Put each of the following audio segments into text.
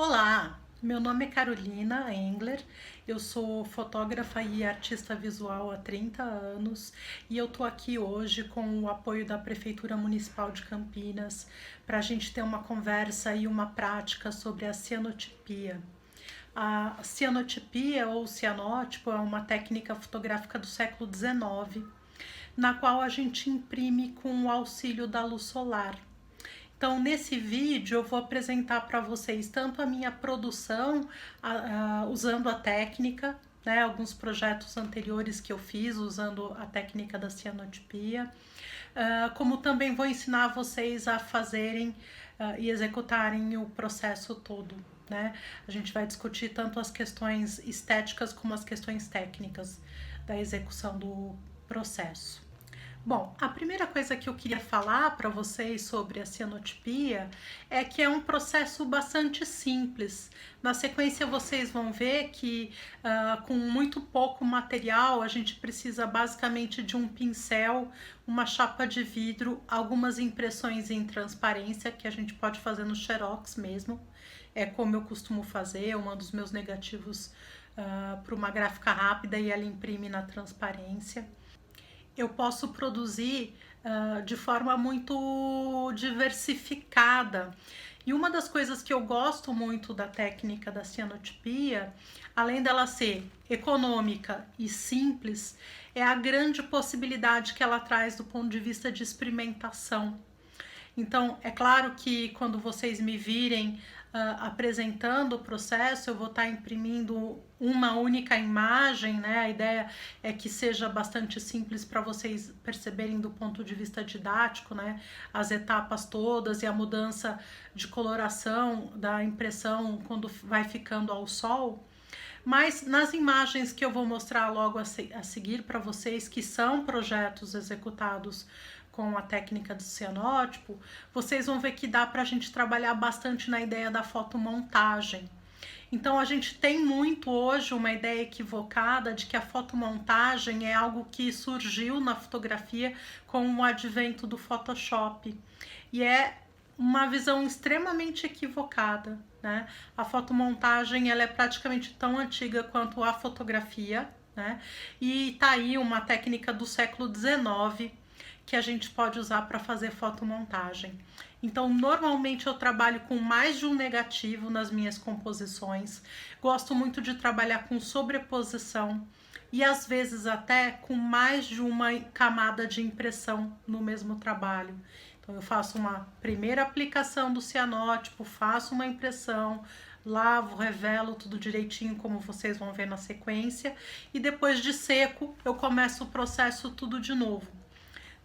Olá, meu nome é Carolina Engler, eu sou fotógrafa e artista visual há 30 anos e eu tô aqui hoje com o apoio da Prefeitura Municipal de Campinas para a gente ter uma conversa e uma prática sobre a cianotipia. A cianotipia ou cianótipo é uma técnica fotográfica do século XIX, na qual a gente imprime com o auxílio da luz solar. Então, nesse vídeo, eu vou apresentar para vocês tanto a minha produção usando a técnica, né, alguns projetos anteriores que eu fiz usando a técnica da cianotipia, como também vou ensinar vocês a fazerem e executarem o processo todo. Né? A gente vai discutir tanto as questões estéticas como as questões técnicas da execução do processo. Bom, a primeira coisa que eu queria falar para vocês sobre a cianotipia é que é um processo bastante simples. Na sequência vocês vão ver que com muito pouco material a gente precisa basicamente de um pincel, uma chapa de vidro, algumas impressões em transparência que a gente pode fazer no Xerox mesmo. É como eu costumo fazer, eu mando os meus negativos para uma gráfica rápida e ela imprime na transparência. Eu posso produzir de forma muito diversificada. E uma das coisas que eu gosto muito da técnica da cianotipia, além dela ser econômica e simples, é a grande possibilidade que ela traz do ponto de vista de experimentação. Então, é claro que quando vocês me virem apresentando o processo, eu vou estar imprimindo uma única imagem, né? A ideia é que seja bastante simples para vocês perceberem do ponto de vista didático, né? As etapas todas e a mudança de coloração da impressão quando vai ficando ao sol. Mas nas imagens que eu vou mostrar logo a seguir para vocês, que são projetos executados com a técnica do cianótipo, vocês vão ver que dá para a gente trabalhar bastante na ideia da fotomontagem. Então a gente tem muito hoje uma ideia equivocada de que a fotomontagem é algo que surgiu na fotografia com o advento do Photoshop. E é uma visão extremamente equivocada, né? A fotomontagem ela é praticamente tão antiga quanto a fotografia, né? E tá aí uma técnica do século XIX que a gente pode usar para fazer fotomontagem. Então, normalmente eu trabalho com mais de um negativo nas minhas composições. Gosto muito de trabalhar com sobreposição e às vezes até com mais de uma camada de impressão no mesmo trabalho. Então, eu faço uma primeira aplicação do cianótipo, faço uma impressão, lavo, revelo tudo direitinho, como vocês vão ver na sequência, e depois de seco eu começo o processo tudo de novo.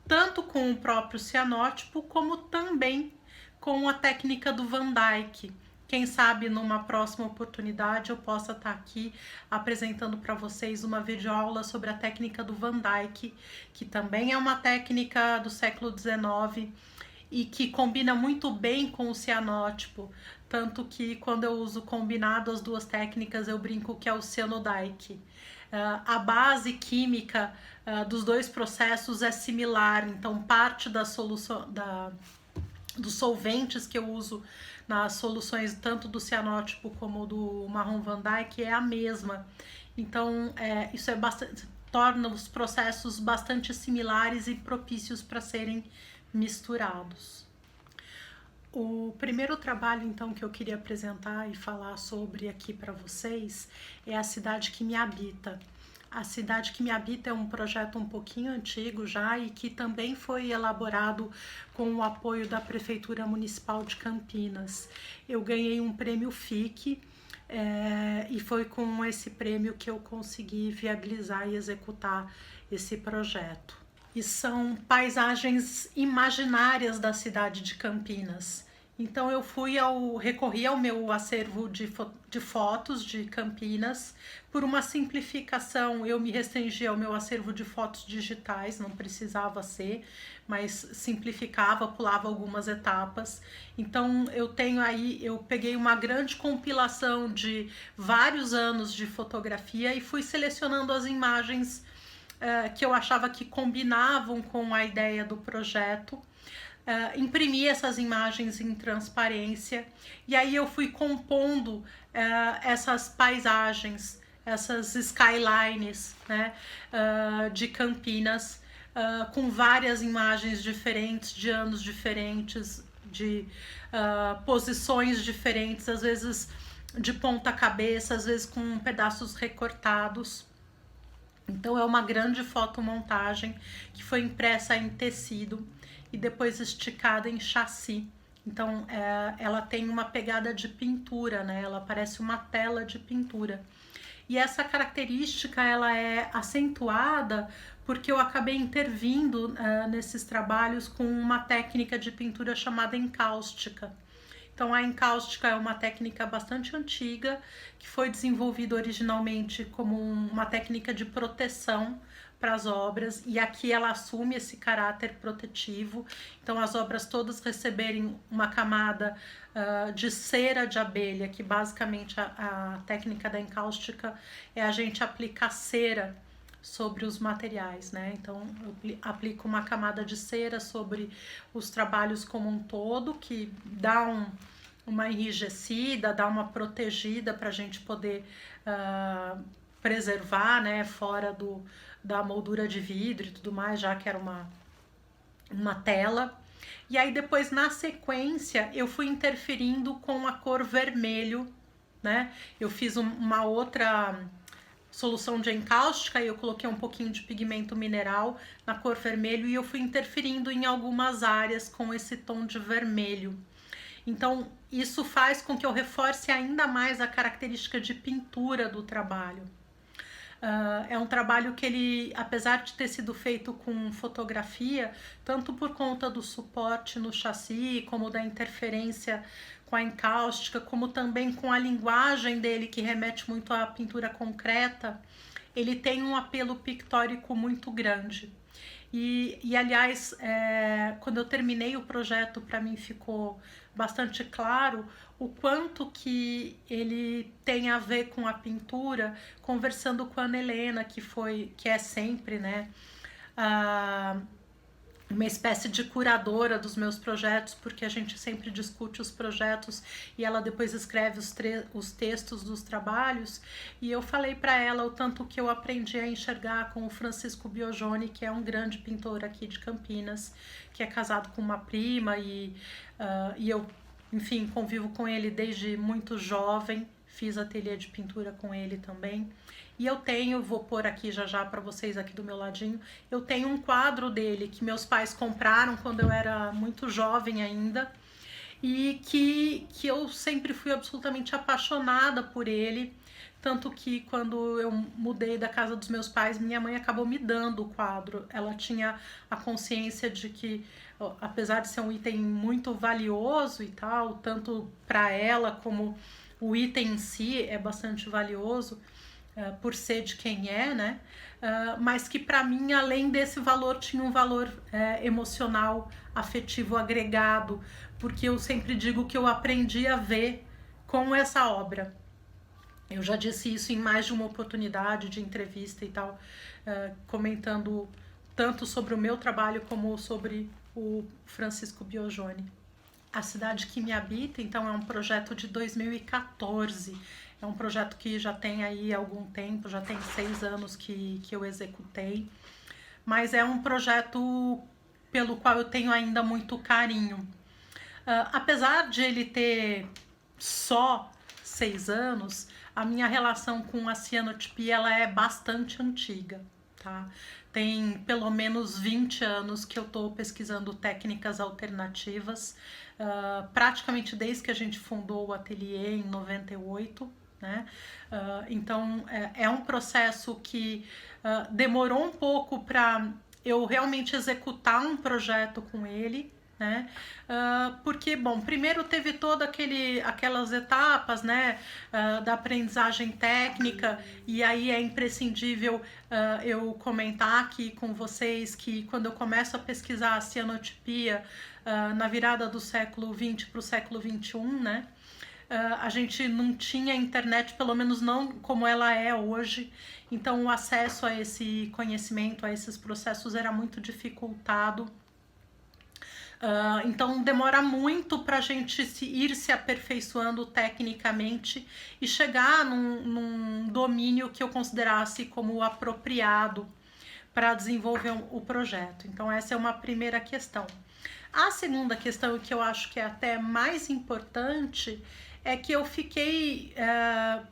Tanto com o próprio cianótipo, como também com a técnica do Van Dyke. Quem sabe numa próxima oportunidade eu possa estar aqui apresentando para vocês uma videoaula sobre a técnica do Van Dyke, que também é uma técnica do século XIX e que combina muito bem com o cianótipo, tanto que quando eu uso combinado as duas técnicas eu brinco que é o cianodike. A base química dos dois processos é similar, então parte da solução dos solventes que eu uso nas soluções tanto do cianótipo como do marrom Van Dyke é a mesma. Então isso é bastante, torna os processos bastante similares e propícios para serem misturados. O primeiro trabalho, então, que eu queria apresentar e falar sobre aqui para vocês é A Cidade que Me Habita. A Cidade que Me Habita é um projeto um pouquinho antigo já e que também foi elaborado com o apoio da Prefeitura Municipal de Campinas. Eu ganhei um prêmio FIC e foi com esse prêmio que eu consegui viabilizar e executar esse projeto. E são paisagens imaginárias da cidade de Campinas. Então eu recorri ao meu acervo de fotos de Campinas. Por uma simplificação, eu me restringi ao meu acervo de fotos digitais, não precisava ser, mas simplificava, pulava algumas etapas. Então eu peguei uma grande compilação de vários anos de fotografia e fui selecionando as imagens que eu achava que combinavam com a ideia do projeto. imprimir essas imagens em transparência, e aí eu fui compondo essas paisagens, essas skylines, né, de Campinas, com várias imagens diferentes, de anos diferentes, de posições diferentes, às vezes de ponta cabeça, às vezes com pedaços recortados. Então é uma grande fotomontagem que foi impressa em tecido e depois esticada em chassi. Então ela tem uma pegada de pintura, né? Ela parece uma tela de pintura. E essa característica ela é acentuada porque eu acabei intervindo nesses trabalhos com uma técnica de pintura chamada encáustica. Então a encáustica é uma técnica bastante antiga, que foi desenvolvida originalmente como uma técnica de proteção para as obras, e aqui ela assume esse caráter protetivo. Então as obras todas receberem uma camada de cera de abelha, que basicamente a técnica da encáustica é a gente aplicar cera sobre os materiais, né? Então eu aplico uma camada de cera sobre os trabalhos como um todo, que dá uma enrijecida, dá uma protegida para a gente poder preservar, né? Fora da moldura de vidro e tudo mais, já que era uma tela. E aí depois, na sequência, eu fui interferindo com a cor vermelho, né? Eu fiz uma outra solução de encáustica e eu coloquei um pouquinho de pigmento mineral na cor vermelho e eu fui interferindo em algumas áreas com esse tom de vermelho. Então, isso faz com que eu reforce ainda mais a característica de pintura do trabalho. É um trabalho que ele, apesar de ter sido feito com fotografia, tanto por conta do suporte no chassi, como da interferência com a encáustica, como também com a linguagem dele, que remete muito à pintura concreta, ele tem um apelo pictórico muito grande. E aliás, quando eu terminei o projeto, para mim ficou bastante claro o quanto que ele tem a ver com a pintura, conversando com a Ana Helena, que é sempre, né, uma espécie de curadora dos meus projetos, porque a gente sempre discute os projetos e ela depois escreve os textos dos trabalhos. E eu falei para ela o tanto que eu aprendi a enxergar com o Francisco Bioggioni, que é um grande pintor aqui de Campinas, que é casado com uma prima e eu, enfim, convivo com ele desde muito jovem, fiz ateliê de pintura com ele também. E eu vou pôr aqui já para vocês aqui do meu ladinho, eu tenho um quadro dele que meus pais compraram quando eu era muito jovem ainda, e que eu sempre fui absolutamente apaixonada por ele, tanto que quando eu mudei da casa dos meus pais, minha mãe acabou me dando o quadro. Ela tinha a consciência de que, apesar de ser um item muito valioso e tal, tanto para ela como o item em si é bastante valioso, por ser de quem é, né? Mas que para mim, além desse valor, tinha um valor emocional, afetivo agregado, porque eu sempre digo que eu aprendi a ver com essa obra. Eu já disse isso em mais de uma oportunidade de entrevista e tal, comentando tanto sobre o meu trabalho como sobre o Francisco Bioggioni. A Cidade que Me Habita, então, é um projeto de 2014. É um projeto que já tem aí algum tempo, já tem 6 anos que eu executei. Mas é um projeto pelo qual eu tenho ainda muito carinho. Apesar de ele ter só 6 anos, a minha relação com a cianotipia ela é bastante antiga, tá? Tem pelo menos 20 anos que eu estou pesquisando técnicas alternativas, praticamente desde que a gente fundou o ateliê em 98, né? Então é um processo que demorou um pouco para eu realmente executar um projeto com ele, né? Porque, bom, primeiro teve toda aquelas etapas, né, da aprendizagem técnica, e aí é imprescindível eu comentar aqui com vocês que quando eu começo a pesquisar a cianotipia na virada do século XX para o século XXI, né, a gente não tinha internet, pelo menos não como ela é hoje, então o acesso a esse conhecimento, a esses processos era muito dificultado. Então demora muito para a gente ir se aperfeiçoando tecnicamente e chegar num domínio que eu considerasse como apropriado para desenvolver o projeto. Então essa é uma primeira questão. A segunda questão, que eu acho que é até mais importante, é que eu fiquei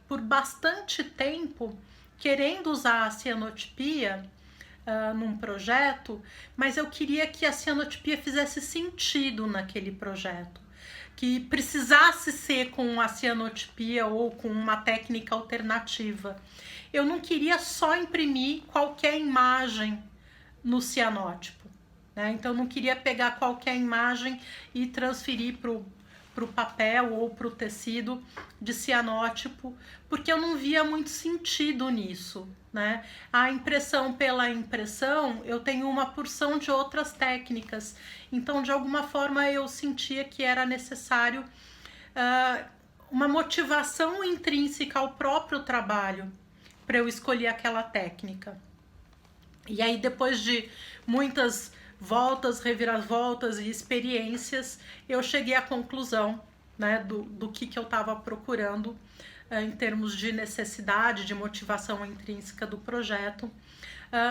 por bastante tempo querendo usar a cianotipia num projeto, mas eu queria que a cianotipia fizesse sentido naquele projeto, que precisasse ser com a cianotipia ou com uma técnica alternativa. Eu não queria só imprimir qualquer imagem no cianótipo, né? Então eu não queria pegar qualquer imagem e transferir para o papel ou para o tecido de cianótipo, porque eu não via muito sentido nisso, né? A impressão pela impressão, eu tenho uma porção de outras técnicas, então de alguma forma eu sentia que era necessário uma motivação intrínseca ao próprio trabalho para eu escolher aquela técnica. E aí, depois de muitas voltas, reviravoltas e experiências, eu cheguei à conclusão, né, do que eu estava procurando em termos de necessidade, de motivação intrínseca do projeto,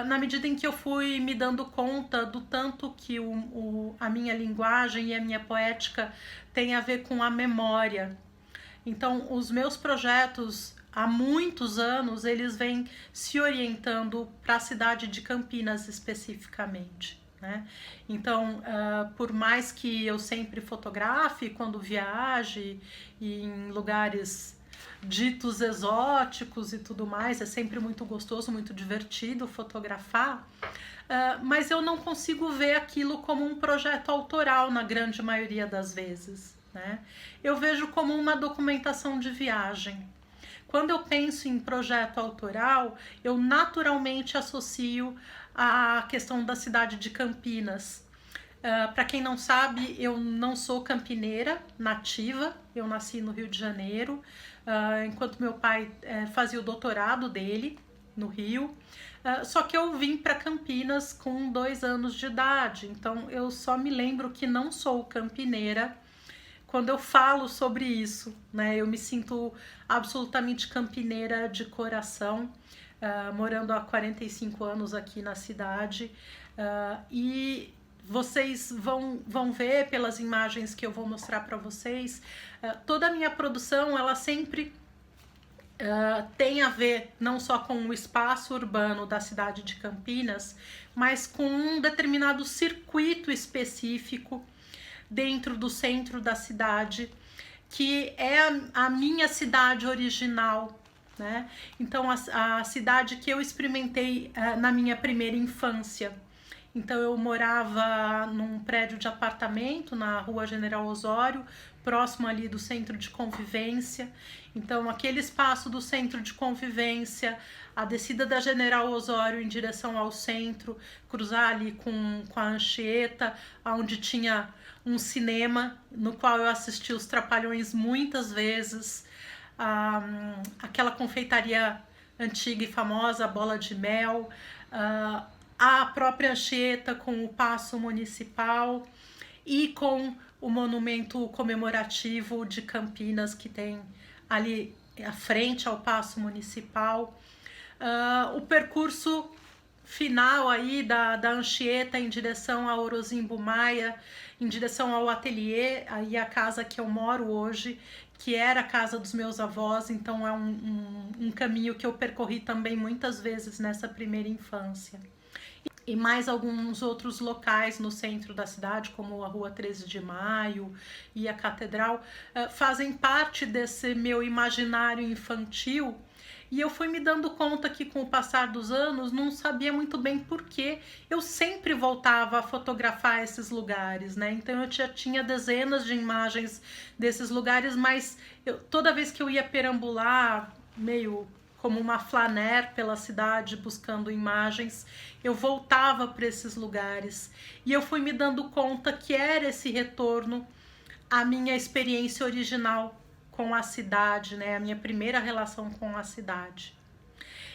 na medida em que eu fui me dando conta do tanto que a minha linguagem e a minha poética tem a ver com a memória. Então, os meus projetos, há muitos anos, eles vêm se orientando para a cidade de Campinas especificamente, né? Então, por mais que eu sempre fotografe quando viaje e em lugares ditos exóticos e tudo mais, é sempre muito gostoso, muito divertido fotografar, mas eu não consigo ver aquilo como um projeto autoral na grande maioria das vezes, né? Eu vejo como uma documentação de viagem. Quando eu penso em projeto autoral, eu naturalmente associo a questão da cidade de Campinas. Para quem não sabe, eu não sou campineira nativa, eu nasci no Rio de Janeiro, enquanto meu pai fazia o doutorado dele no Rio. Só que eu vim para Campinas com 2 anos de idade, então eu só me lembro que não sou campineira quando eu falo sobre isso, né? Eu me sinto absolutamente campineira de coração, morando há 45 anos aqui na cidade, e vocês vão ver pelas imagens que eu vou mostrar para vocês, toda a minha produção, ela sempre tem a ver não só com o espaço urbano da cidade de Campinas, mas com um determinado circuito específico dentro do centro da cidade, que é a minha cidade original, né? Então, a cidade que eu experimentei na minha primeira infância. Então, eu morava num prédio de apartamento na Rua General Osório, próximo ali do centro de convivência. Então, aquele espaço do centro de convivência, a descida da General Osório em direção ao centro, cruzar ali com a Anchieta, onde tinha um cinema no qual eu assisti os Trapalhões muitas vezes, aquela confeitaria antiga e famosa, Bola de Mel, a própria Anchieta com o Paço Municipal e com o monumento comemorativo de Campinas que tem ali à frente ao Paço Municipal. O percurso final aí da Anchieta em direção a Orozimbo Maia, em direção ao ateliê, aí a casa que eu moro hoje, que era a casa dos meus avós, então é um caminho que eu percorri também muitas vezes nessa primeira infância. E mais alguns outros locais no centro da cidade, como a Rua 13 de Maio e a Catedral, fazem parte desse meu imaginário infantil. E eu fui me dando conta que com o passar dos anos não sabia muito bem por que eu sempre voltava a fotografar esses lugares, né? Então eu já tinha dezenas de imagens desses lugares, mas toda vez que eu ia perambular, meio como uma flaneur pela cidade buscando imagens, eu voltava para esses lugares. E eu fui me dando conta que era esse retorno à minha experiência original com a cidade, né? A minha primeira relação com a cidade.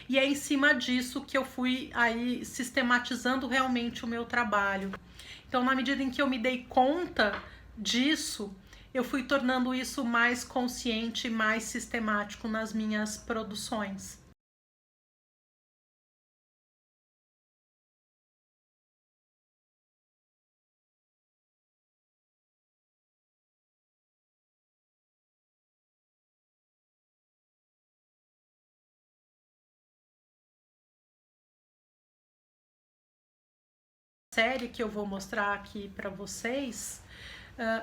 E é em cima disso que eu fui aí sistematizando realmente o meu trabalho. Então, na medida em que eu me dei conta disso, eu fui tornando isso mais consciente, mais sistemático nas minhas produções. A série que eu vou mostrar aqui para vocês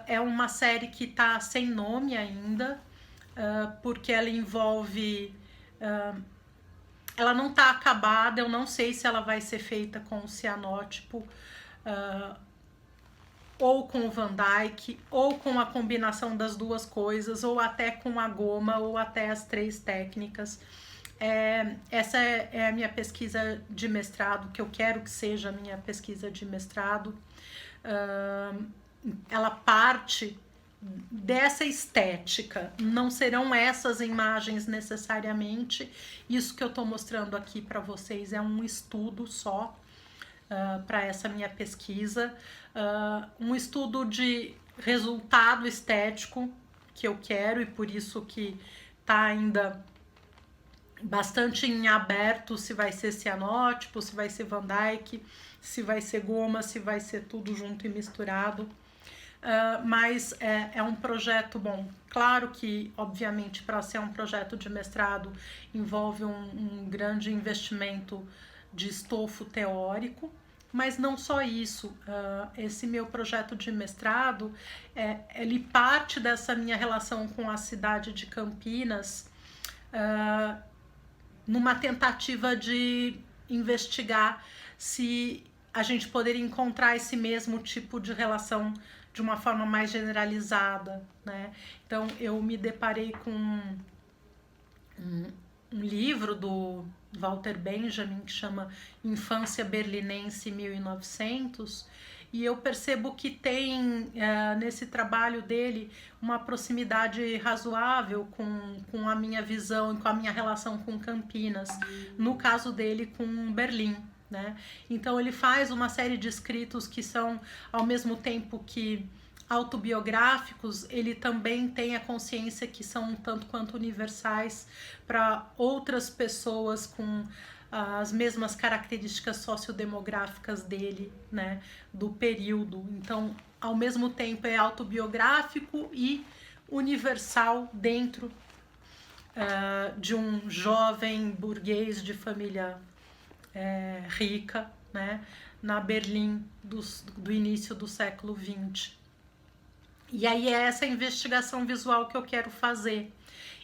é uma série que está sem nome ainda, porque ela envolve. Ela não está acabada, eu não sei se ela vai ser feita com o cianótipo, ou com o Van Dyke, ou com a combinação das duas coisas, ou até com a goma, ou até as três técnicas. Essa é a minha pesquisa de mestrado, que eu quero que seja a minha pesquisa de mestrado. Ela parte dessa estética, não serão essas imagens necessariamente. Isso que eu estou mostrando aqui para vocês é um estudo só para essa minha pesquisa, um estudo de resultado estético que eu quero, e por isso que está ainda bastante em aberto se vai ser cianótipo, se vai ser Van Dyke, se vai ser goma, se vai ser tudo junto e misturado. Mas é um projeto bom. Claro que, obviamente, para ser um projeto de mestrado envolve um grande investimento de estofo teórico, mas não só isso. Esse meu projeto de mestrado, ele parte dessa minha relação com a cidade de Campinas, numa tentativa de investigar se a gente poderia encontrar esse mesmo tipo de relação de uma forma mais generalizada, né? Então eu me deparei com um livro do Walter Benjamin que chama Infância Berlinense 1900, e eu percebo que tem nesse trabalho dele uma proximidade razoável com a minha visão e com a minha relação com Campinas, no caso dele com Berlim. Né? Então ele faz uma série de escritos que são, ao mesmo tempo que autobiográficos, ele também tem a consciência que são um tanto quanto universais para outras pessoas com as mesmas características sociodemográficas dele, né, do período. Então, ao mesmo tempo é autobiográfico e universal dentro de um jovem burguês de família rica, né, na Berlim do início do século XX. E aí é essa investigação visual que eu quero fazer.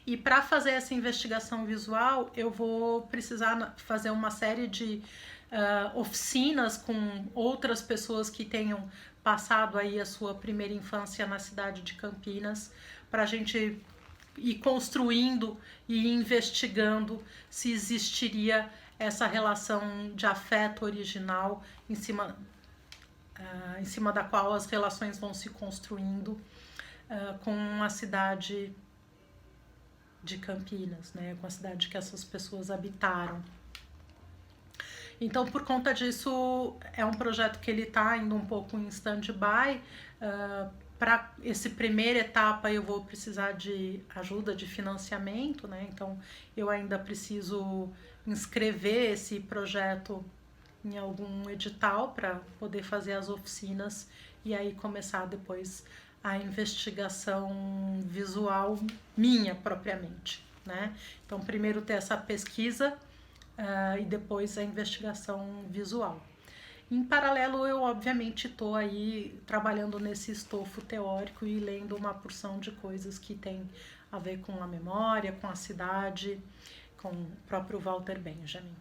E para fazer essa investigação visual, eu vou precisar fazer uma série de oficinas com outras pessoas que tenham passado aí a sua primeira infância na cidade de Campinas, para a gente ir construindo e investigando se existiria essa relação de afeto original em cima da qual as relações vão se construindo com a cidade de Campinas, né, com a cidade que essas pessoas habitaram. Então, por conta disso, é um projeto que ele está indo um pouco em stand-by. Para essa primeira etapa, eu vou precisar de ajuda de financiamento, né? Então, eu ainda preciso inscrever esse projeto em algum edital para poder fazer as oficinas e aí começar depois a investigação visual minha propriamente, né? Então, primeiro ter essa pesquisa e depois a investigação visual. Em paralelo, eu obviamente estou aí trabalhando nesse estofo teórico e lendo uma porção de coisas que tem a ver com a memória, com a cidade, com o próprio Walter Benjamin.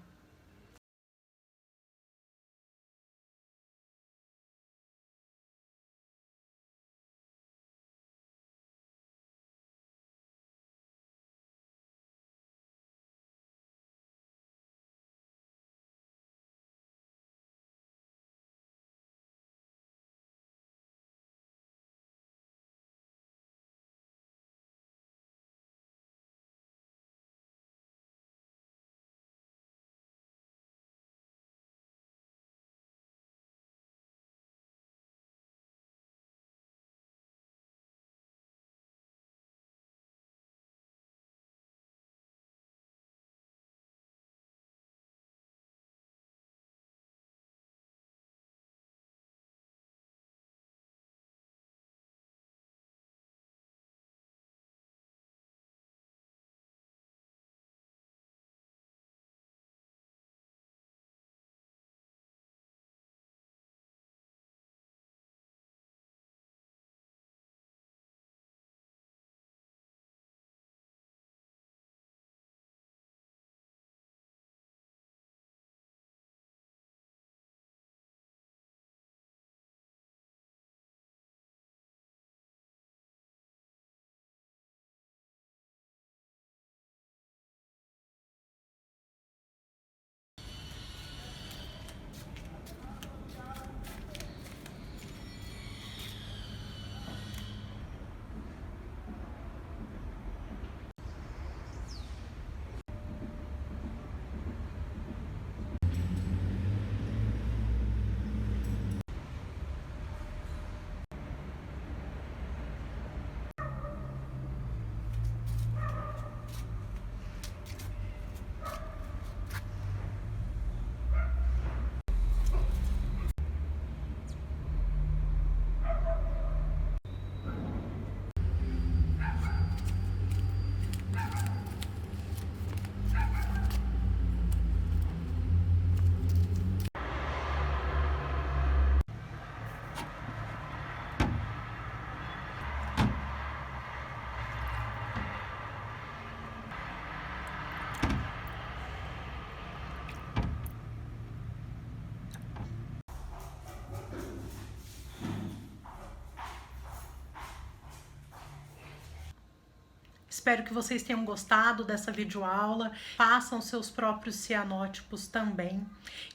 Espero que vocês tenham gostado dessa videoaula, façam seus próprios cianótipos também.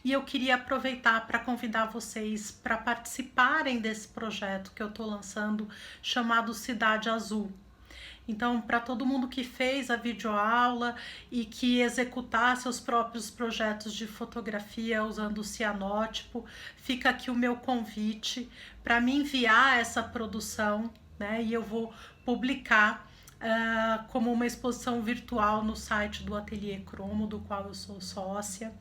E eu queria aproveitar para convidar vocês para participarem desse projeto que eu estou lançando, chamado Cidade Azul. Então, para todo mundo que fez a videoaula e que executar seus próprios projetos de fotografia usando o cianótipo, fica aqui o meu convite para me enviar essa produção, né? E eu vou publicar como uma exposição virtual no site do Ateliê Cromo, do qual eu sou sócia,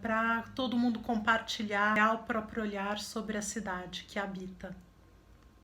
para todo mundo compartilhar o próprio olhar sobre a cidade que habita.